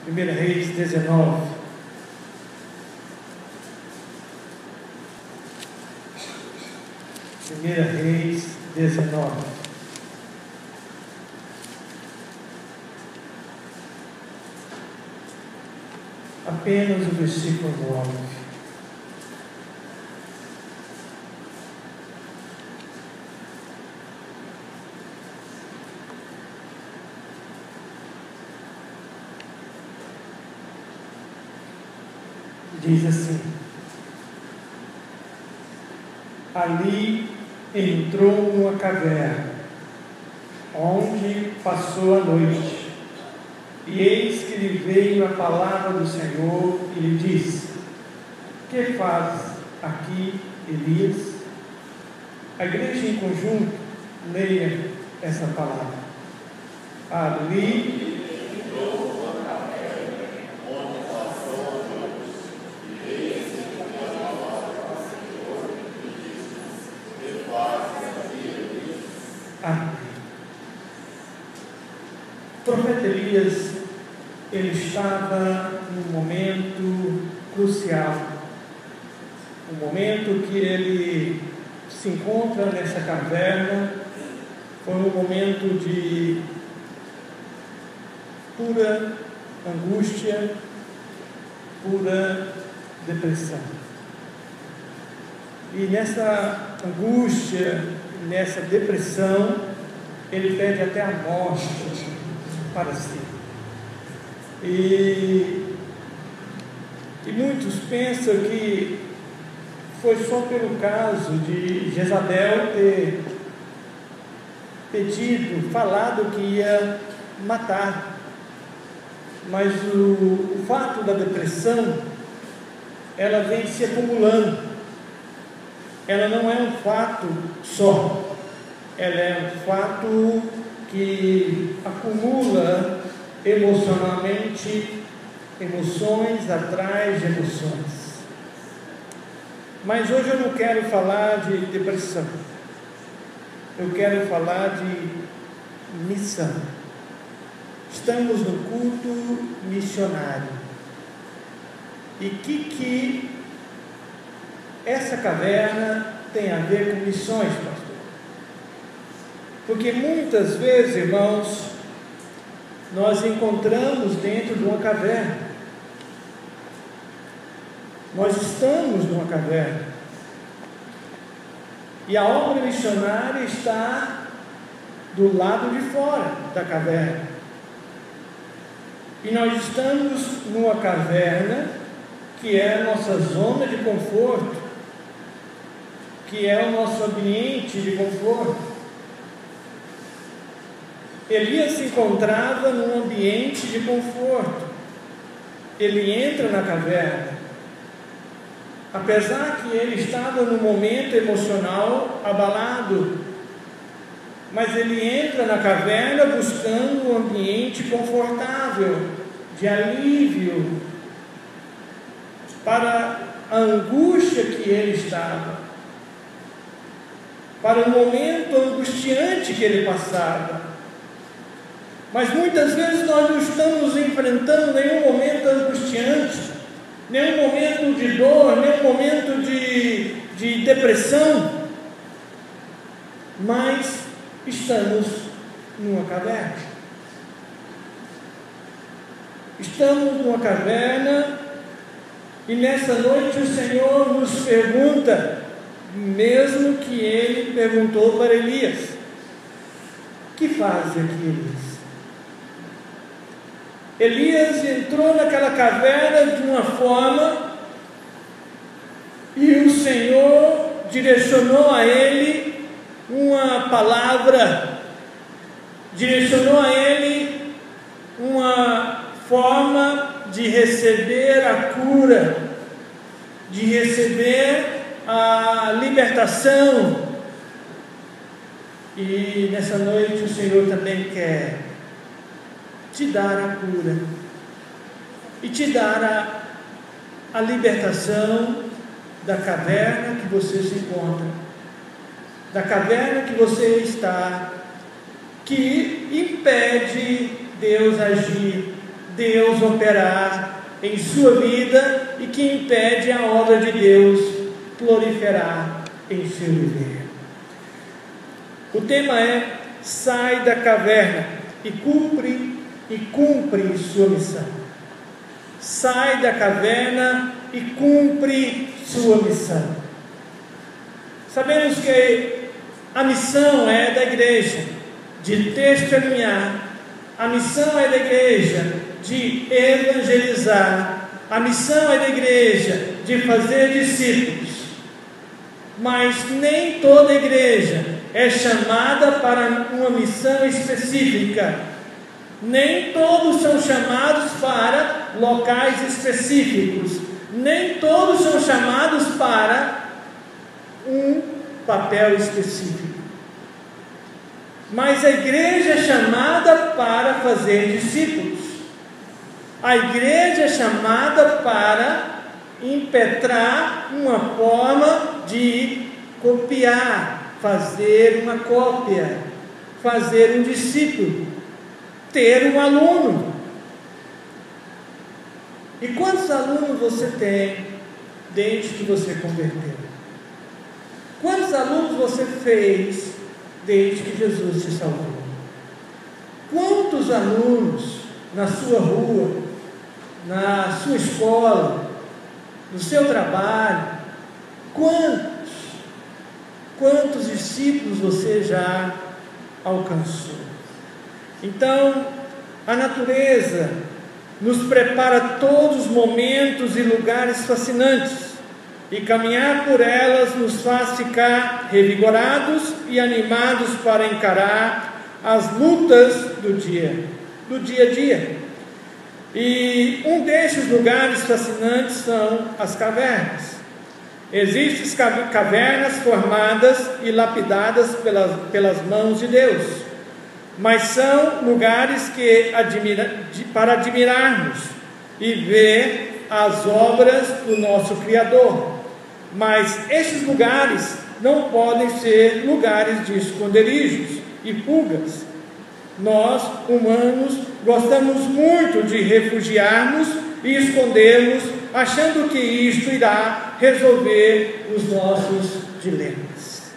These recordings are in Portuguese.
1 Reis 19. Primeira Reis 19. Apenas o versículo 9. Diz assim: ali entrou numa caverna, onde passou a noite, e eis que lhe veio a palavra do Senhor e lhe disse: que faz aqui, Elias? A igreja em conjunto leia essa palavra. Ali o profeta Elias, ele estava num momento crucial, um momento que ele se encontra nessa caverna. Foi um momento de pura angústia, pura depressão. E nessa angústia, nessa depressão, ele pede até a morte para si. E muitos pensam que foi só pelo caso de Jezabel ter pedido, falado que ia matar. Mas o fato da depressão, ela vem se acumulando. Ela não é um fato só, ela é um fato que acumula emocionalmente, emoções atrás de emoções. Mas hoje eu não quero falar de depressão, eu quero falar de missão. Estamos no culto missionário. E que essa caverna tem a ver com missões, pastor? Porque muitas vezes, irmãos, nós encontramos dentro de uma caverna. Nós estamos numa caverna. E a obra missionária está do lado de fora da caverna. E nós estamos numa caverna que é a nossa zona de conforto, que é o nosso ambiente de conforto. Elias se encontrava num ambiente de conforto. Ele entra na caverna. Apesar que ele estava num momento emocional abalado, mas ele entra na caverna buscando um ambiente confortável, de alívio, para a angústia que ele estava, para o momento angustiante que ele passava. Mas muitas vezes nós não estamos enfrentando nenhum momento angustiante, nenhum momento de dor, nenhum momento de depressão, mas estamos numa caverna. Estamos numa caverna e nessa noite o Senhor nos pergunta, mesmo que ele perguntou para Elias: que faz aqui, Elias? Elias entrou naquela caverna de uma forma e o Senhor direcionou a ele uma palavra, direcionou a ele uma forma de receber a cura, de receber a libertação. E nessa noite o Senhor também quer te dar a cura e te dar a libertação da caverna que você se encontra, da caverna que você está, que impede Deus agir Deus operar em sua vida e que impede a obra de Deus proliferar em seu viver. O tema é: sai da caverna e cumpre sua missão. Sai da caverna e cumpre sua missão. Sabemos que a missão é da igreja de testemunhar, a missão é da igreja de evangelizar, a missão é da igreja de fazer discípulos. Mas nem toda igreja é chamada para uma missão específica. Nem todos são chamados para locais específicos. Nem todos são chamados para um papel específico. Mas a igreja é chamada para fazer discípulos. A igreja é chamada para impetrar uma forma de copiar, fazer uma cópia, fazer um discípulo, ter um aluno. E quantos alunos você tem desde que você converteu? Quantos alunos você fez desde que Jesus te salvou? Quantos alunos na sua rua, na sua escola, no seu trabalho, quantos discípulos você já alcançou? Então, a natureza nos prepara todos os momentos e lugares fascinantes, e caminhar por elas nos faz ficar revigorados e animados para encarar as lutas do dia a dia. E um desses lugares fascinantes são as cavernas. Existem cavernas formadas e lapidadas pelas mãos de Deus, mas são lugares para admirarmos e ver as obras do nosso Criador. Mas esses lugares não podem ser lugares de esconderijos e fugas. Nós, humanos, gostamos muito de refugiarmos e escondermos, achando que isto irá resolver os nossos dilemas.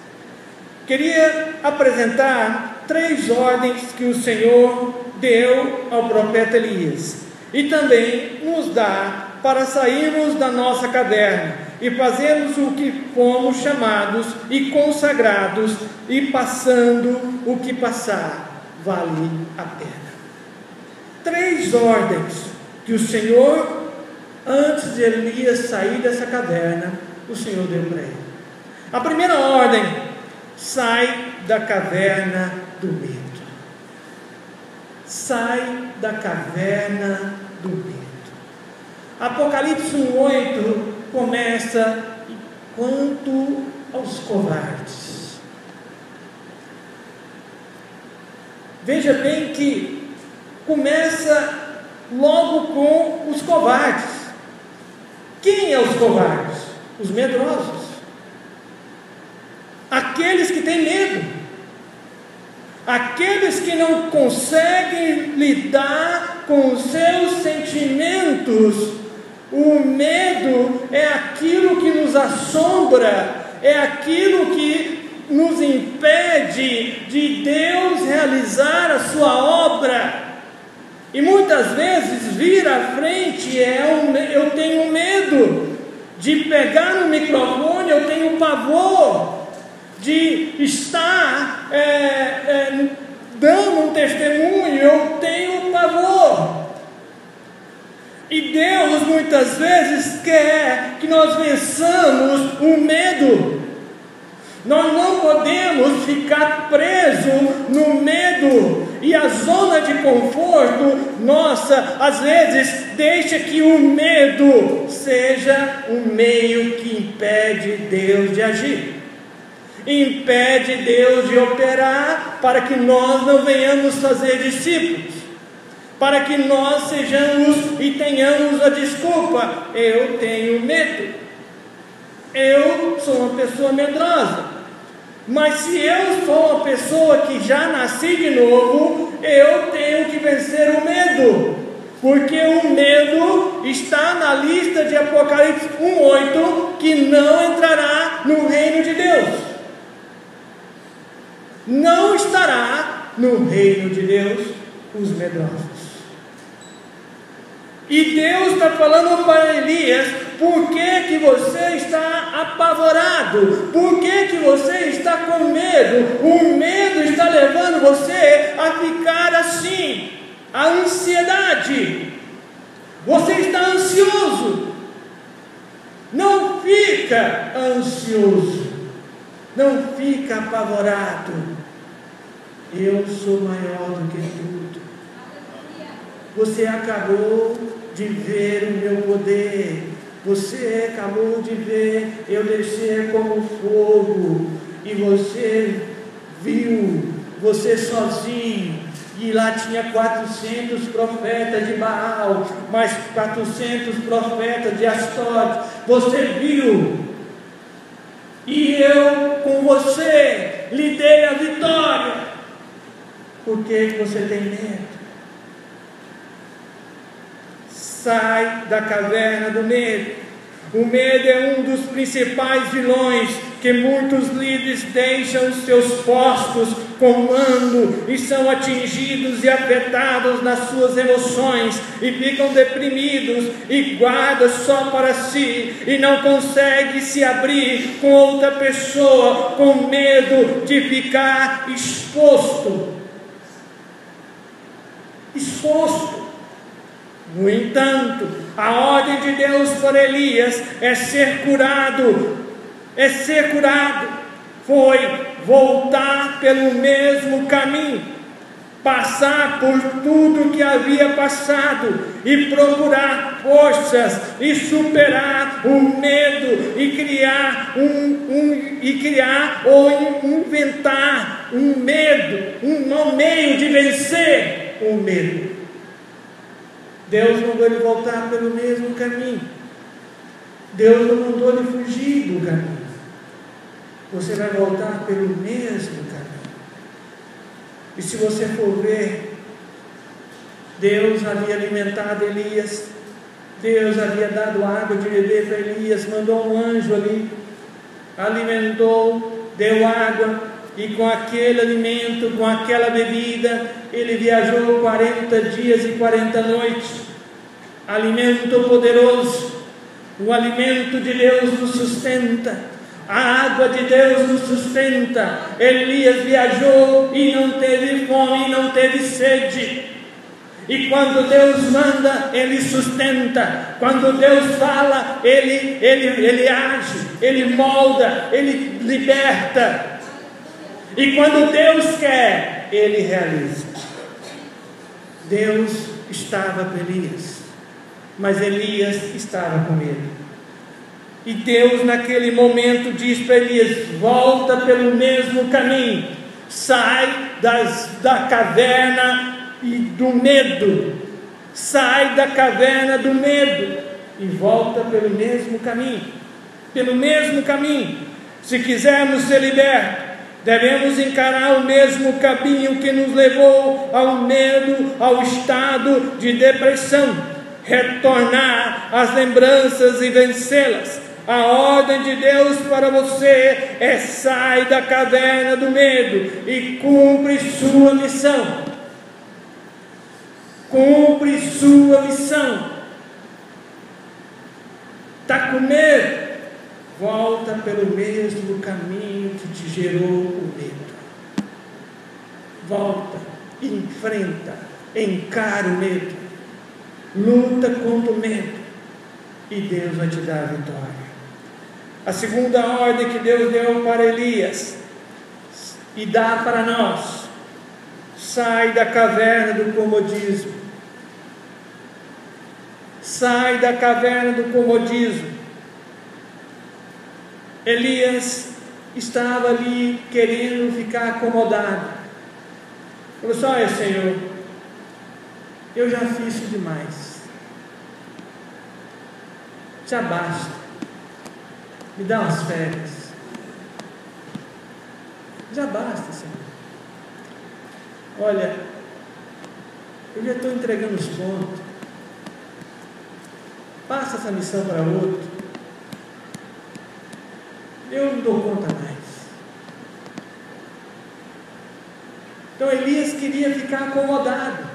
Queria apresentar 3 ordens que o Senhor deu ao profeta Elias e também nos dá para sairmos da nossa caverna e fazermos o que fomos chamados e consagrados, e passando o que passar vale a pena. 3 ordens que o Senhor, antes de Elias sair dessa caverna, o Senhor deu para ele. A primeira ordem: sai da caverna do medo. Sai da caverna do medo. Apocalipse 1:8 começa: quanto aos covardes. Veja bem que começa logo com os covardes. Quem é os covardes? Os medrosos, aqueles que têm medo, aqueles que não conseguem lidar com os seus sentimentos. O medo é aquilo que nos assombra, é aquilo que nos impede de Deus realizar a sua obra. E muitas vezes vir à frente eu tenho medo de pegar no microfone, eu tenho pavor de estar dando um testemunho, eu tenho pavor. E Deus muitas vezes quer que nós vençamos o medo. Nós não podemos ficar presos no medo. E a zona de conforto nossa, às vezes, deixa que o medo seja um meio que impede Deus de agir, impede Deus de operar, para que nós não venhamos fazer discípulos, para que nós sejamos e tenhamos a desculpa: eu tenho medo, eu sou uma pessoa medrosa. Mas se eu sou uma pessoa que já nasci de novo, eu tenho que vencer o medo. Porque o medo está na lista de Apocalipse 1:8, que não entrará no reino de Deus. Não estará no reino de Deus os medrosos. E Deus está falando para Elias: por que você está apavorado? Por que você está com medo? O medo está levando você a ficar assim, a ansiedade. Você está ansioso. Não fica ansioso, não fica apavorado. Eu sou maior do que tudo. Você acabou de ver o meu poder. Você acabou de ver eu descer como fogo. E você viu, você sozinho. E lá tinha 400 profetas de Baal, mais 400 profetas de Astorte. Você viu. E eu com você lhe dei a vitória. Por que você tem medo? Sai da caverna do medo. O medo é um dos principais vilões que muitos líderes deixam seus postos, comando, e são atingidos e afetados nas suas emoções, e ficam deprimidos, e guardam só para si, e não conseguem se abrir com outra pessoa, com medo de ficar exposto. No entanto, a ordem de Deus para Elias é ser curado. Foi voltar pelo mesmo caminho, passar por tudo que havia passado e procurar forças e superar o medo e criar ou inventar um meio de vencer o medo. Deus mandou ele voltar pelo mesmo caminho. Deus não mandou ele fugir do caminho. Você vai voltar pelo mesmo caminho. E se você for ver, Deus havia alimentado Elias, Deus havia dado água de beber para Elias, mandou um anjo ali, alimentou, deu água, e com aquele alimento, com aquela bebida, ele viajou 40 dias e 40 noites. Alimento poderoso, o alimento de Deus nos sustenta, a água de Deus nos sustenta. Elias viajou e não teve fome, não teve sede. E quando Deus manda, Ele sustenta. Quando Deus fala, Ele age, Ele molda, Ele liberta. E quando Deus quer, Ele realiza. Deus estava com Elias, mas Elias estava com medo. E Deus naquele momento diz para Elias: volta pelo mesmo caminho, sai da caverna e do medo, sai da caverna do medo e volta pelo mesmo caminho. Se quisermos ser libertos, devemos encarar o mesmo caminho que nos levou ao medo, ao estado de depressão, retornar às lembranças e vencê-las. A ordem de Deus para você é: sai da caverna do medo e cumpre sua missão. Cumpre sua missão. Está com medo? Volta pelo mesmo caminho que te gerou o medo. Volta, enfrenta, encara o medo, luta contra o medo, e Deus vai te dar a vitória. A segunda ordem que Deus deu para Elias e dá para nós: sai da caverna do comodismo. Sai da caverna do comodismo. Elias estava ali querendo ficar acomodado. Falou assim: olha, Senhor, eu já fiz isso demais, já basta, me dá umas férias, já basta, Senhor. Olha, eu já estou entregando os pontos, passa essa missão para outro. Eu não dou conta mais. Então Elias queria ficar acomodado.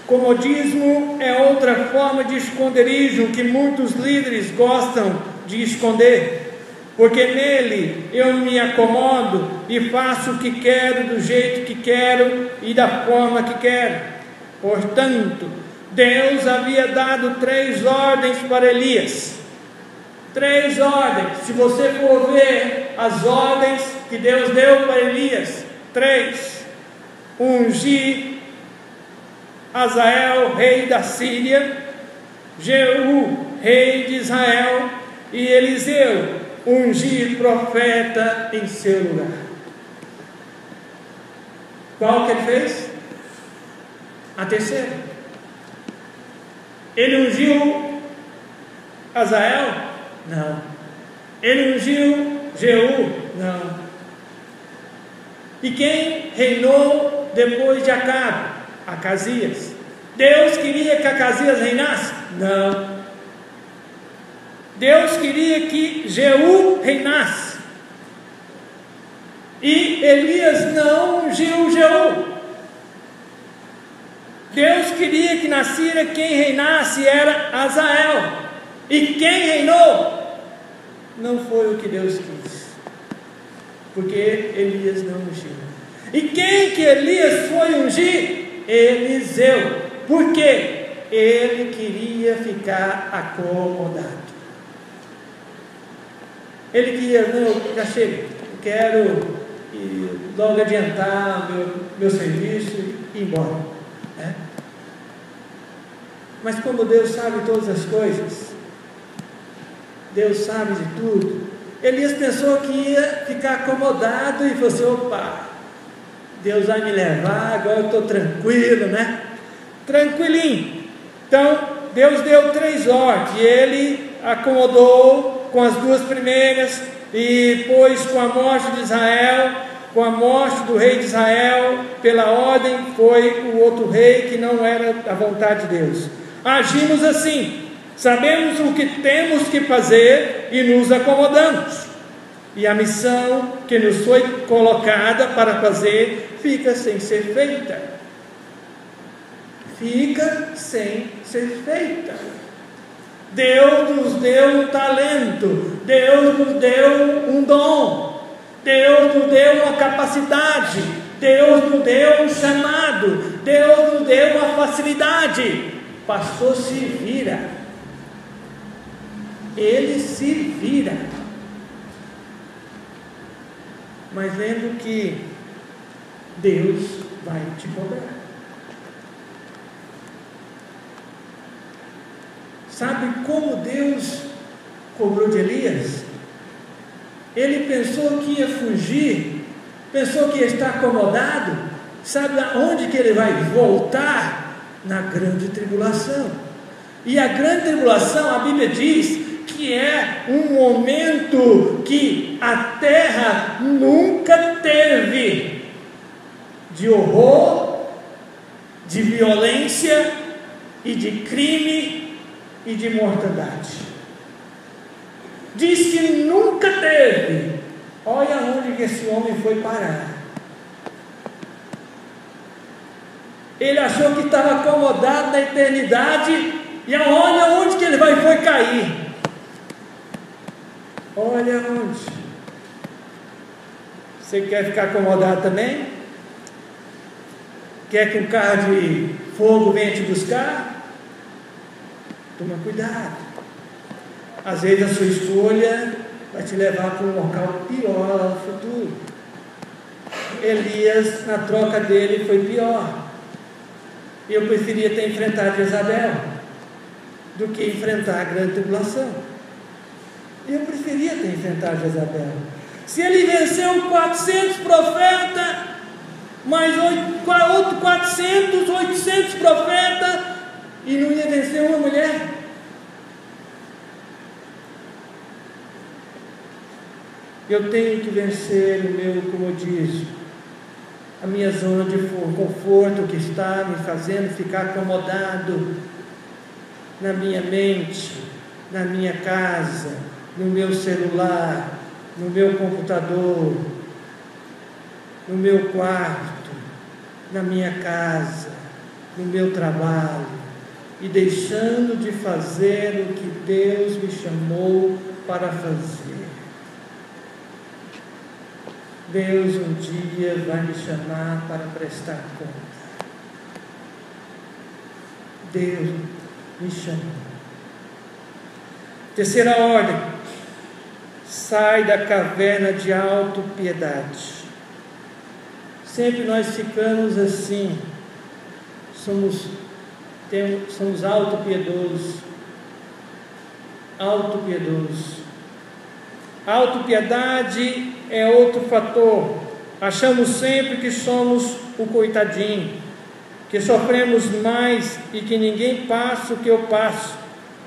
Comodismo é outra forma de esconderijo que muitos líderes gostam de esconder, porque nele eu me acomodo e faço o que quero, do jeito que quero e da forma que quero. Portanto, Deus havia dado 3 ordens para Elias. 3 ordens. Se você for ver as ordens que Deus deu para Elias, 3: ungir Hazael, rei da Síria, Jeú, rei de Israel, e Eliseu, ungir profeta em seu lugar. Qual que ele fez? A terceira. Ele ungiu Hazael? Não. Ele ungiu Jeú? Não. E quem reinou depois de Acabe? Acasias. Deus queria que Acasias reinasse? Não. Deus queria que Jeú reinasse. E Elias não ungiu Jeú. Deus queria que na Síria quem reinasse era Hazael. E quem reinou não foi o que Deus quis, porque Elias não ungiu. E quem que Elias foi ungir? Eliseu. Por quê? Ele queria ficar acomodado. Ele queria, não, já chega, eu quero logo adiantar meu serviço e ir embora, né? Mas como Deus sabe todas as coisas, Deus sabe de tudo, Elias pensou que ia ficar acomodado e falou assim: opa, Deus vai me levar, agora eu estou tranquilo, né? Tranquilinho. Então, Deus deu 3 ordens, e ele acomodou com as 2 primeiras, e depois com a morte de Israel, com a morte do rei de Israel, pela ordem, foi o outro rei que não era a vontade de Deus. Agimos assim, sabemos o que temos que fazer e nos acomodamos. E a missão que nos foi colocada para fazer fica sem ser feita. Fica sem ser feita. Deus nos deu um talento, Deus nos deu um dom, Deus nos deu uma capacidade, Deus nos deu um chamado, Deus nos deu uma facilidade. Pastor se vira, ele se vira. Mas lembro que Deus vai te cobrar. Sabe como Deus cobrou de Elias? Ele pensou que ia fugir, pensou que ia estar acomodado. Sabe aonde que ele vai voltar? Na grande tribulação. E a grande tribulação, a Bíblia diz que é um momento que a terra nunca teve, de horror, de violência e de crime e de mortandade. Diz que nunca teve. Olha onde que esse homem foi parar. Ele achou que estava acomodado na eternidade, e olha onde que ele foi cair. Olha onde. Você quer ficar acomodado também? Quer que um carro de fogo venha te buscar? Toma cuidado. Às vezes a sua escolha vai te levar para um local pior lá no futuro. Elias, na troca dele, foi pior. Eu preferia ter enfrentado Jezabel do que enfrentar a grande tribulação. Eu preferia ter enfrentado Jezabel. Se ele venceu 400 profetas, mais outro 400, 800 profetas, e não ia vencer uma mulher. Eu tenho que vencer o meu comodismo, a minha zona de conforto que está me fazendo ficar acomodado. na minha mente, na minha casa, no meu celular, no meu computador, no meu quarto, na minha casa, no meu trabalho, e deixando de fazer o que Deus me chamou para fazer. Deus um dia vai me chamar para prestar conta. Deus me chamou. Terceira ordem: sai da caverna de autopiedade. Sempre nós ficamos assim, somos autopiedosos. Autopiedade é outro fator. Achamos sempre que somos o coitadinho, que sofremos mais e que ninguém passa o que eu passo,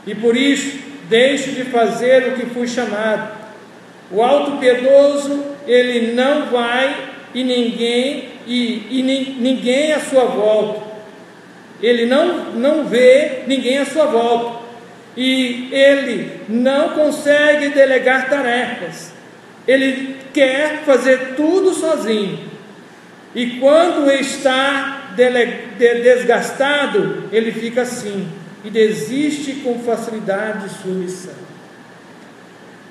e por isso deixo de fazer o que fui chamado. O autopiedoso, ele não vai e ninguém à sua volta. Ele não vê ninguém à sua volta. E ele não consegue delegar tarefas. Ele quer fazer tudo sozinho. E quando está desgastado, ele fica assim e desiste com facilidade de sua missão.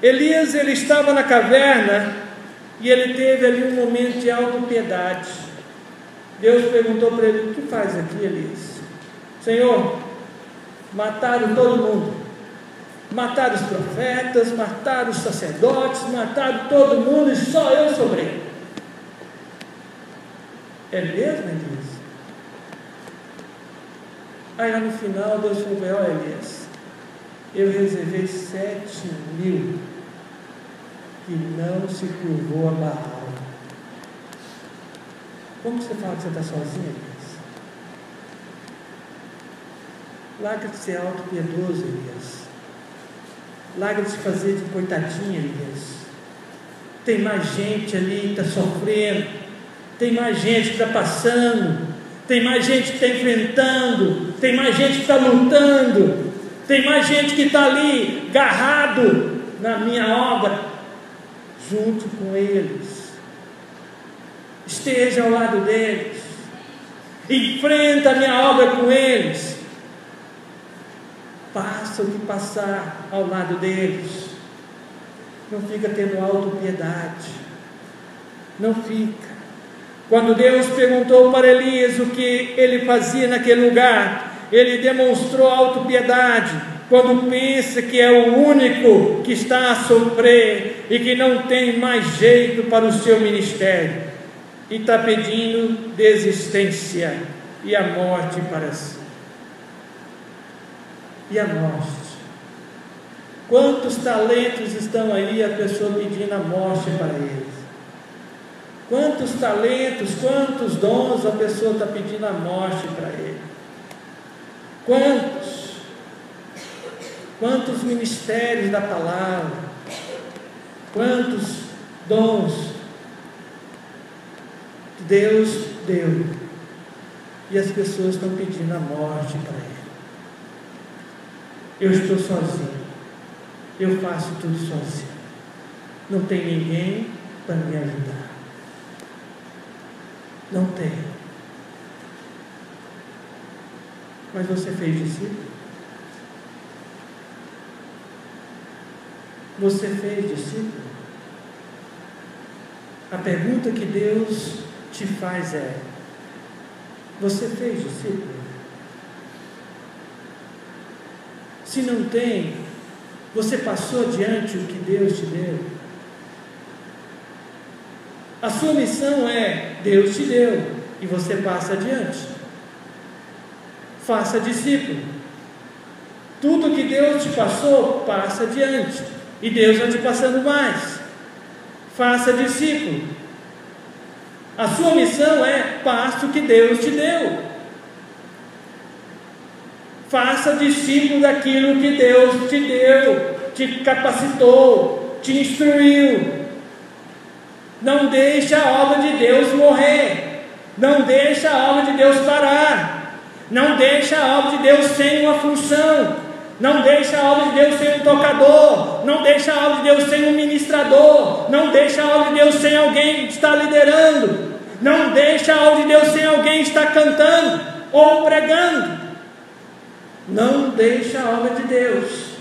Elias, ele estava na caverna e ele teve ali um momento de autopiedade. Deus perguntou para ele: o que faz aqui, Elias? Senhor, mataram todo mundo, mataram os profetas, mataram os sacerdotes, mataram todo mundo e só eu sobrei. É mesmo, Elias? Aí lá no final Deus falou: olha, Elias, eu reservei 7.000 que não se curvou a Baal. Como você fala que você está sozinho, Elias? Larga de ser autopiedoso, Elias. Larga de se fazer de coitadinha, Elias. Tem mais gente ali que está sofrendo. Tem mais gente que está passando. Tem mais gente que está enfrentando. Tem mais gente que está lutando. Tem mais gente que está ali, agarrado na minha obra. Junto com eles. Esteja ao lado deles. Enfrenta a minha obra com eles. Passa o que passar ao lado deles. Não fica tendo autopiedade. Não fica. Quando Deus perguntou para Elias o que ele fazia naquele lugar, ele demonstrou autopiedade. Quando pensa que é o único que está a sofrer e que não tem mais jeito para o seu ministério, e está pedindo desistência e a morte para si. E a morte? Quantos talentos estão aí a pessoa pedindo a morte para eles? Quantos talentos, quantos dons a pessoa está pedindo a morte para ele? Quantos ministérios da palavra? Quantos dons que Deus deu? E as pessoas estão pedindo a morte para ele. Eu estou sozinho, eu faço tudo sozinho, não tem ninguém para me ajudar, não tem. Mas você fez discípulo? Você fez discípulo? A pergunta que Deus te faz é: você fez discípulo? Se não tem, você passou adiante o que Deus te deu? A sua missão é: Deus te deu e você passa adiante. Faça discípulo. Tudo que Deus te passou, passa adiante. E Deus vai te passando mais. Faça discípulo. A sua missão é: passe o que Deus te deu. Faça discípulo daquilo que Deus te deu, te capacitou, te instruiu. Não deixe a obra de Deus morrer. Não deixe a obra de Deus parar. Não deixe a obra de Deus sem uma função. Não deixa a obra de Deus sem um tocador, não deixa a obra de Deus sem um ministrador, não deixa a obra de Deus sem alguém que está liderando, não deixa a obra de Deus sem alguém que está cantando ou pregando. Não deixa a obra de Deus.